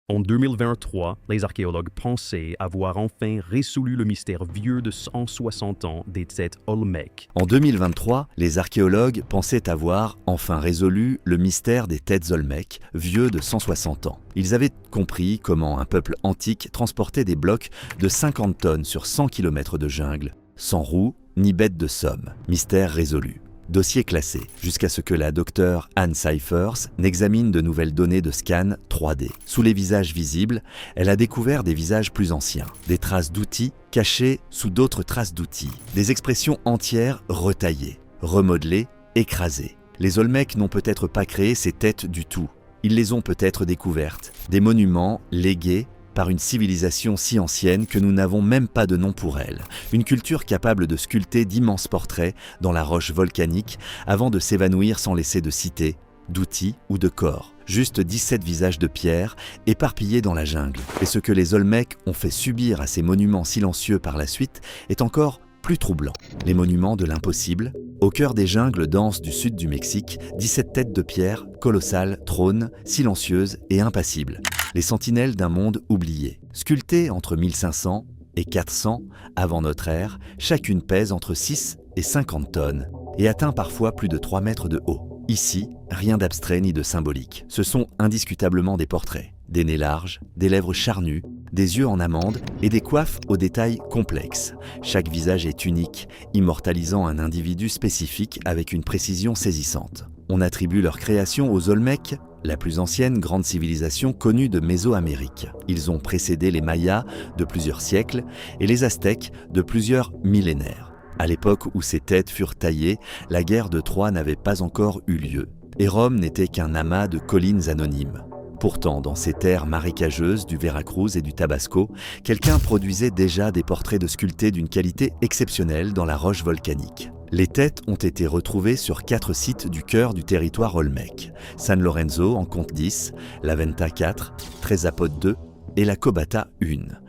En 2023, les archéologues pensaient avoir enfin résolu le mystère vieux de 160 ans des têtes Olmec. En 2023, les archéologues pensaient avoir enfin résolu le mystère des têtes Olmec, vieux de 160 ans. Ils avaient compris comment un peuple antique transportait des blocs de 50 tonnes sur 100 km de jungle, sans roues ni bêtes de somme. Mystère résolu. Dossier classé, jusqu'à ce que la docteure Anne Cyphers n'examine de nouvelles données de scan 3D. Sous les visages visibles, elle a découvert des visages plus anciens, des traces d'outils cachées sous d'autres traces d'outils, des expressions entières retaillées, remodelées, écrasées. Les Olmecs n'ont peut-être pas créé ces têtes du tout. Ils les ont peut-être découvertes, des monuments légués par une civilisation si ancienne que nous n'avons même pas de nom pour elle. Une culture capable de sculpter d'immenses portraits dans la roche volcanique avant de s'évanouir sans laisser de cité, d'outils ou de corps. Juste 17 visages de pierre éparpillés dans la jungle. Et ce que les Olmecs ont fait subir à ces monuments silencieux par la suite est encore plus troublant. Les monuments de l'impossible, au cœur des jungles denses du sud du Mexique, 17 têtes de pierre, colossales, trônent, silencieuses et impassibles. Les sentinelles d'un monde oublié. Sculptées entre 1500 et 400 avant notre ère, chacune pèse entre 6 et 50 tonnes et atteint parfois plus de 3 mètres de haut. Ici, rien d'abstrait ni de symbolique. Ce sont indiscutablement des portraits. Des nez larges, des lèvres charnues, des yeux en amande et des coiffes aux détails complexes. Chaque visage est unique, immortalisant un individu spécifique avec une précision saisissante. On attribue leur création aux Olmecs, la plus ancienne grande civilisation connue de Mésoamérique. Ils ont précédé les Mayas de plusieurs siècles et les Aztèques de plusieurs millénaires. À l'époque où ces têtes furent taillées, la guerre de Troie n'avait pas encore eu lieu, et Rome n'était qu'un amas de collines anonymes. Pourtant, dans ces terres marécageuses du Veracruz et du Tabasco, quelqu'un produisait déjà des portraits de sculptés d'une qualité exceptionnelle dans la roche volcanique. Les têtes ont été retrouvées sur 4 sites du cœur du territoire Olmec. San Lorenzo en compte 10, la Venta 4, Trezapot 2 et la Cobata 1.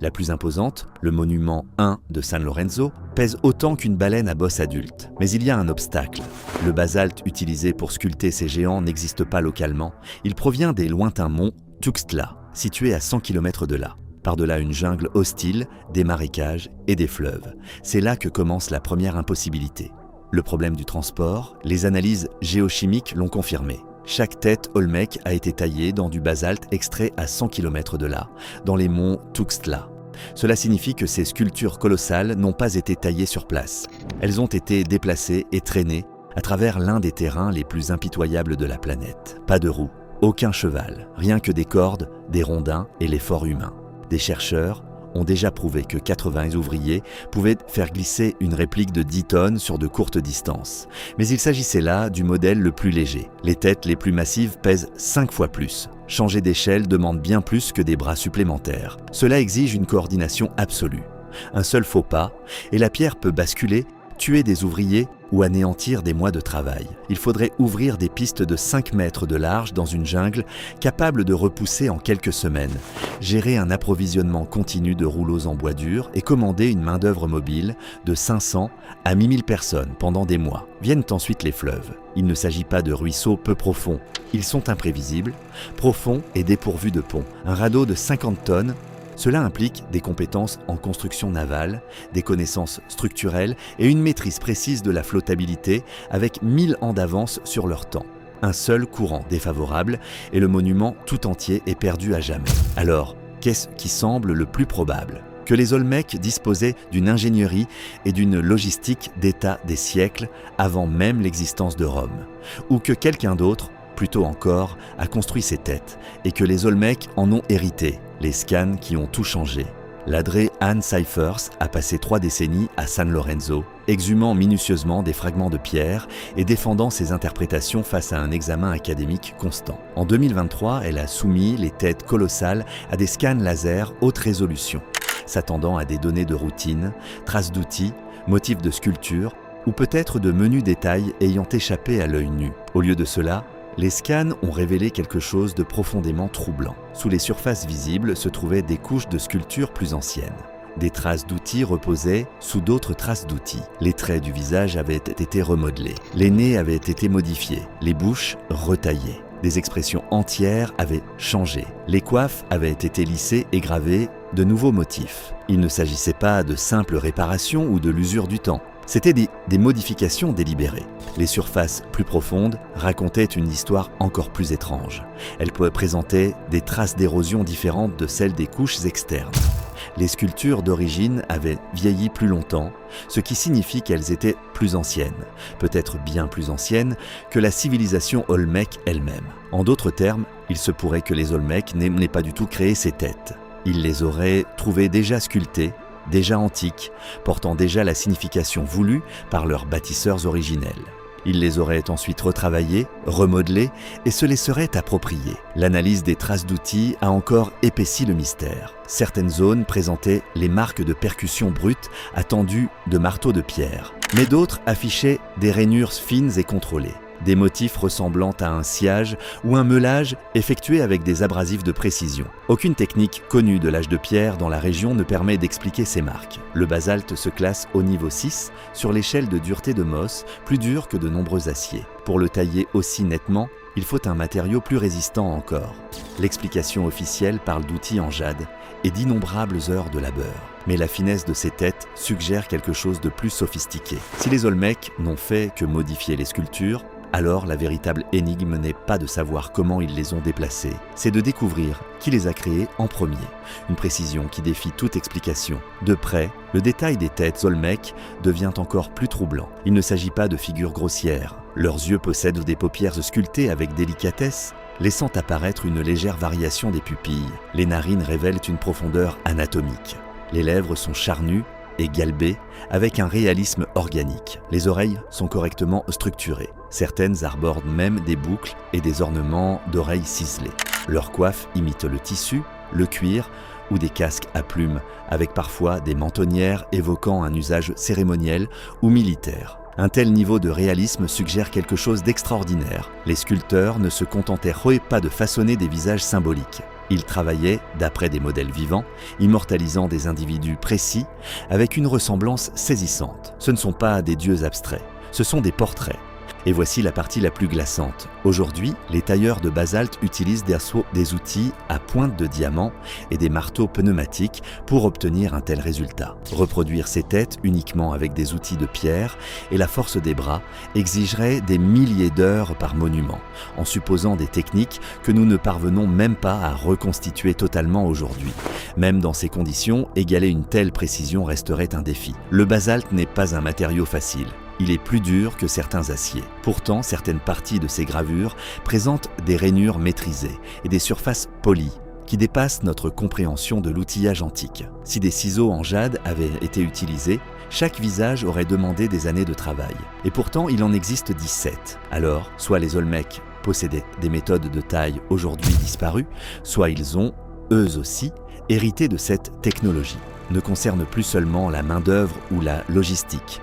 La plus imposante, le monument 1 de San Lorenzo, pèse autant qu'une baleine à bosse adulte. Mais il y a un obstacle. Le basalte utilisé pour sculpter ces géants n'existe pas localement. Il provient des lointains monts Tuxtla, situés à 100 km de là. Par-delà une jungle hostile, des marécages et des fleuves. C'est là que commence la première impossibilité. Le problème du transport, les analyses géochimiques l'ont confirmé. Chaque tête Olmec a été taillée dans du basalte extrait à 100 km de là, dans les monts Tuxtla. Cela signifie que ces sculptures colossales n'ont pas été taillées sur place. Elles ont été déplacées et traînées à travers l'un des terrains les plus impitoyables de la planète. Pas de roues, aucun cheval, rien que des cordes, des rondins et l'effort humain. Des chercheurs ont déjà prouvé que 80 ouvriers pouvaient faire glisser une réplique de 10 tonnes sur de courtes distances. Mais il s'agissait là du modèle le plus léger. Les têtes les plus massives pèsent 5 fois plus. Changer d'échelle demande bien plus que des bras supplémentaires. Cela exige une coordination absolue. Un seul faux pas, et la pierre peut basculer, tuer des ouvriers ou anéantir des mois de travail. Il faudrait ouvrir des pistes de 5 mètres de large dans une jungle capable de repousser en quelques semaines, gérer un approvisionnement continu de rouleaux en bois dur et commander une main-d'œuvre mobile de 500 à 1000 personnes pendant des mois. Viennent ensuite les fleuves. Il ne s'agit pas de ruisseaux peu profonds. Ils sont imprévisibles, profonds et dépourvus de ponts. Un radeau de 50 tonnes, cela implique des compétences en construction navale, des connaissances structurelles et une maîtrise précise de la flottabilité avec 1000 ans d'avance sur leur temps. Un seul courant défavorable et le monument tout entier est perdu à jamais. Alors, qu'est-ce qui semble le plus probable ? Que les Olmecs disposaient d'une ingénierie et d'une logistique d'état des siècles avant même l'existence de Rome, ou que quelqu'un d'autre, plutôt encore, a construit ces têtes et que les Olmecs en ont hérité, les scans qui ont tout changé. L'adrée Anne Cyphers a passé 3 décennies à San Lorenzo, exhumant minutieusement des fragments de pierre et défendant ses interprétations face à un examen académique constant. En 2023, elle a soumis les têtes colossales à des scans laser haute résolution, s'attendant à des données de routine, traces d'outils, motifs de sculpture ou peut-être de menus détails ayant échappé à l'œil nu. Au lieu de cela, les scans ont révélé quelque chose de profondément troublant. Sous les surfaces visibles se trouvaient des couches de sculptures plus anciennes. Des traces d'outils reposaient sous d'autres traces d'outils. Les traits du visage avaient été remodelés. Les nez avaient été modifiés. Les bouches retaillées. Des expressions entières avaient changé. Les coiffes avaient été lissées et gravées de nouveaux motifs. Il ne s'agissait pas de simples réparations ou de l'usure du temps. C'étaient des modifications délibérées. Les surfaces plus profondes racontaient une histoire encore plus étrange. Elles pouvaient présenter des traces d'érosion différentes de celles des couches externes. Les sculptures d'origine avaient vieilli plus longtemps, ce qui signifie qu'elles étaient plus anciennes, peut-être bien plus anciennes que la civilisation Olmec elle-même. En d'autres termes, il se pourrait que les Olmecs n'aient pas du tout créé ces têtes. Ils les auraient trouvées déjà sculptées, déjà antiques, portant déjà la signification voulue par leurs bâtisseurs originels. Ils les auraient ensuite retravaillées, remodelées et se les seraient appropriées. L'analyse des traces d'outils a encore épaissi le mystère. Certaines zones présentaient les marques de percussion brutes attendues de marteaux de pierre, mais d'autres affichaient des rainures fines et contrôlées. Des motifs ressemblant à un sciage ou un meulage effectué avec des abrasifs de précision. Aucune technique connue de l'âge de pierre dans la région ne permet d'expliquer ces marques. Le basalte se classe au niveau 6 sur l'échelle de dureté de Mohs, plus dur que de nombreux aciers. Pour le tailler aussi nettement, il faut un matériau plus résistant encore. L'explication officielle parle d'outils en jade et d'innombrables heures de labeur. Mais la finesse de ces têtes suggère quelque chose de plus sophistiqué. Si les Olmecs n'ont fait que modifier les sculptures, alors la véritable énigme n'est pas de savoir comment ils les ont déplacées, c'est de découvrir qui les a créées en premier. Une précision qui défie toute explication. De près, le détail des têtes Olmecs devient encore plus troublant. Il ne s'agit pas de figures grossières. Leurs yeux possèdent des paupières sculptées avec délicatesse, laissant apparaître une légère variation des pupilles. Les narines révèlent une profondeur anatomique. Les lèvres sont charnues et galbées, avec un réalisme organique. Les oreilles sont correctement structurées. Certaines arborent même des boucles et des ornements d'oreilles ciselés. Leur coiffe imite le tissu, le cuir ou des casques à plumes, avec parfois des mentonnières évoquant un usage cérémoniel ou militaire. Un tel niveau de réalisme suggère quelque chose d'extraordinaire. Les sculpteurs ne se contentèrent pas de façonner des visages symboliques. Ils travaillaient d'après des modèles vivants, immortalisant des individus précis, avec une ressemblance saisissante. Ce ne sont pas des dieux abstraits, ce sont des portraits. Et voici la partie la plus glaçante. Aujourd'hui, les tailleurs de basalte utilisent des outils à pointe de diamant et des marteaux pneumatiques pour obtenir un tel résultat. Reproduire ces têtes uniquement avec des outils de pierre et la force des bras exigerait des milliers d'heures par monument, en supposant des techniques que nous ne parvenons même pas à reconstituer totalement aujourd'hui. Même dans ces conditions, égaler une telle précision resterait un défi. Le basalte n'est pas un matériau facile. Il est plus dur que certains aciers. Pourtant, certaines parties de ces gravures présentent des rainures maîtrisées et des surfaces polies qui dépassent notre compréhension de l'outillage antique. Si des ciseaux en jade avaient été utilisés, chaque visage aurait demandé des années de travail. Et pourtant, il en existe 17. Alors, soit les Olmecs possédaient des méthodes de taille aujourd'hui disparues, soit ils ont, eux aussi, hérité de cette technologie. Ne concerne plus seulement la main-d'œuvre ou la logistique.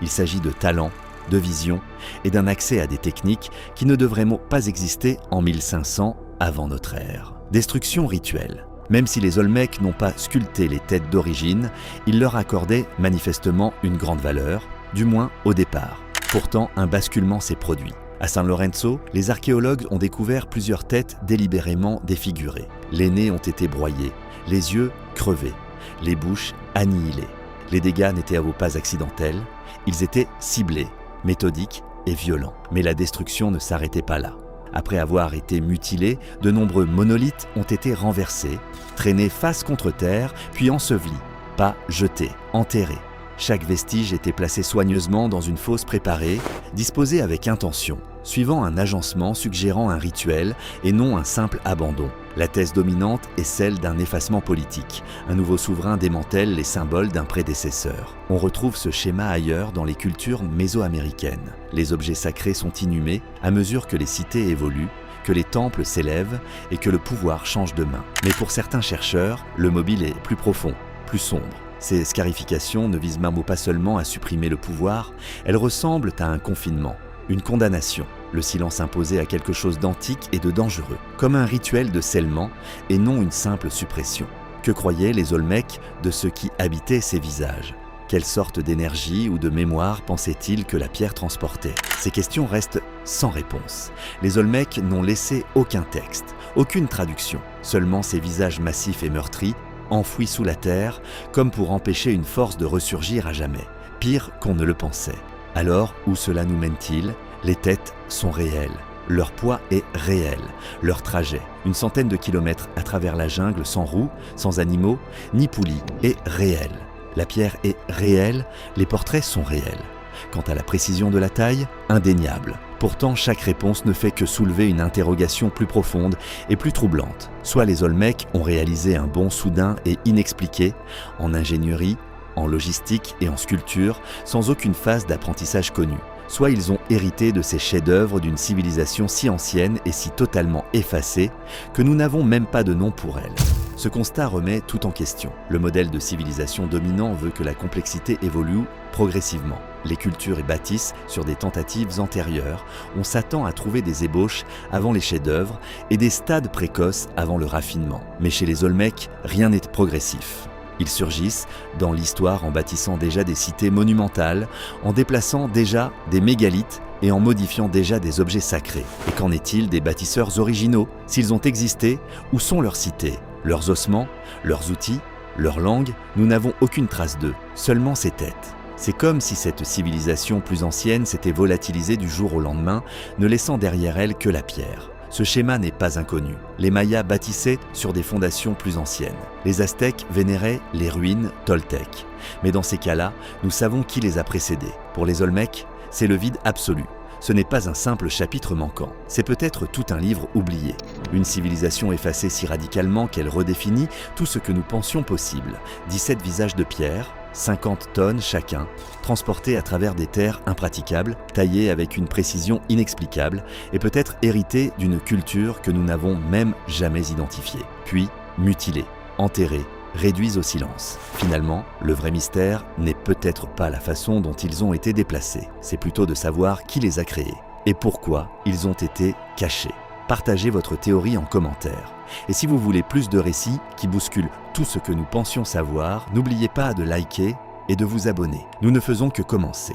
Il s'agit de talent, de vision et d'un accès à des techniques qui ne devraient pas exister en 1500 avant notre ère. Destruction rituelle. Même si les Olmecs n'ont pas sculpté les têtes d'origine, ils leur accordaient manifestement une grande valeur, du moins au départ. Pourtant, un basculement s'est produit. À San Lorenzo, les archéologues ont découvert plusieurs têtes délibérément défigurées. Les nez ont été broyés, les yeux crevés, les bouches annihilées. Les dégâts n'étaient pas accidentels, ils étaient ciblés, méthodiques et violents. Mais la destruction ne s'arrêtait pas là. Après avoir été mutilés, de nombreux monolithes ont été renversés, traînés face contre terre, puis ensevelis, pas jetés, enterrés. Chaque vestige était placé soigneusement dans une fosse préparée, disposée avec intention, suivant un agencement suggérant un rituel et non un simple abandon. La thèse dominante est celle d'un effacement politique. Un nouveau souverain démantèle les symboles d'un prédécesseur. On retrouve ce schéma ailleurs dans les cultures mésoaméricaines. Les objets sacrés sont inhumés à mesure que les cités évoluent, que les temples s'élèvent et que le pouvoir change de main. Mais pour certains chercheurs, le mobile est plus profond, plus sombre. Ces scarifications ne visent même pas seulement à supprimer le pouvoir, elles ressemblent à un confinement, une condamnation, le silence imposé à quelque chose d'antique et de dangereux, comme un rituel de scellement et non une simple suppression. Que croyaient les Olmecs de ceux qui habitaient ces visages ? Quelle sorte d'énergie ou de mémoire pensait-il que la pierre transportait? Ces questions restent sans réponse. Les Olmecs n'ont laissé aucun texte, aucune traduction, seulement ces visages massifs et meurtris, enfouis sous la terre, comme pour empêcher une force de ressurgir à jamais. Pire qu'on ne le pensait. Alors, où cela nous mène-t-il? Les têtes sont réelles. Leur poids est réel, leur trajet, une centaine de kilomètres à travers la jungle sans roues, sans animaux, ni poulies, est réel. La pierre est réelle, les portraits sont réels. Quant à la précision de la taille, indéniable. Pourtant, chaque réponse ne fait que soulever une interrogation plus profonde et plus troublante. Soit les Olmecs ont réalisé un bond soudain et inexpliqué, en ingénierie, en logistique et en sculpture, sans aucune phase d'apprentissage connue. Soit ils ont hérité de ces chefs-d'œuvre d'une civilisation si ancienne et si totalement effacée que nous n'avons même pas de nom pour elle. Ce constat remet tout en question. Le modèle de civilisation dominant veut que la complexité évolue progressivement. Les cultures bâtissent sur des tentatives antérieures. On s'attend à trouver des ébauches avant les chefs-d'œuvre et des stades précoces avant le raffinement. Mais chez les Olmecs, rien n'est progressif. Ils surgissent dans l'histoire en bâtissant déjà des cités monumentales, en déplaçant déjà des mégalithes et en modifiant déjà des objets sacrés. Et qu'en est-il des bâtisseurs originaux? S'ils ont existé, où sont leurs cités? Leurs ossements? Leurs outils? Leur langue? Nous n'avons aucune trace d'eux, seulement ces têtes. C'est comme si cette civilisation plus ancienne s'était volatilisée du jour au lendemain, ne laissant derrière elle que la pierre. Ce schéma n'est pas inconnu. Les Mayas bâtissaient sur des fondations plus anciennes. Les Aztèques vénéraient les ruines toltèques. Mais dans ces cas-là, nous savons qui les a précédés. Pour les Olmecs, c'est le vide absolu. Ce n'est pas un simple chapitre manquant. C'est peut-être tout un livre oublié. Une civilisation effacée si radicalement qu'elle redéfinit tout ce que nous pensions possible. 17 visages de pierre, 50 tonnes chacun, transportés à travers des terres impraticables, taillés avec une précision inexplicable et peut-être hérités d'une culture que nous n'avons même jamais identifiée. Puis, mutilés, enterrés, réduits au silence. Finalement, le vrai mystère n'est peut-être pas la façon dont ils ont été déplacés. C'est plutôt de savoir qui les a créés et pourquoi ils ont été cachés. Partagez votre théorie en commentaire. Et si vous voulez plus de récits qui bousculent tout ce que nous pensions savoir, n'oubliez pas de liker et de vous abonner. Nous ne faisons que commencer.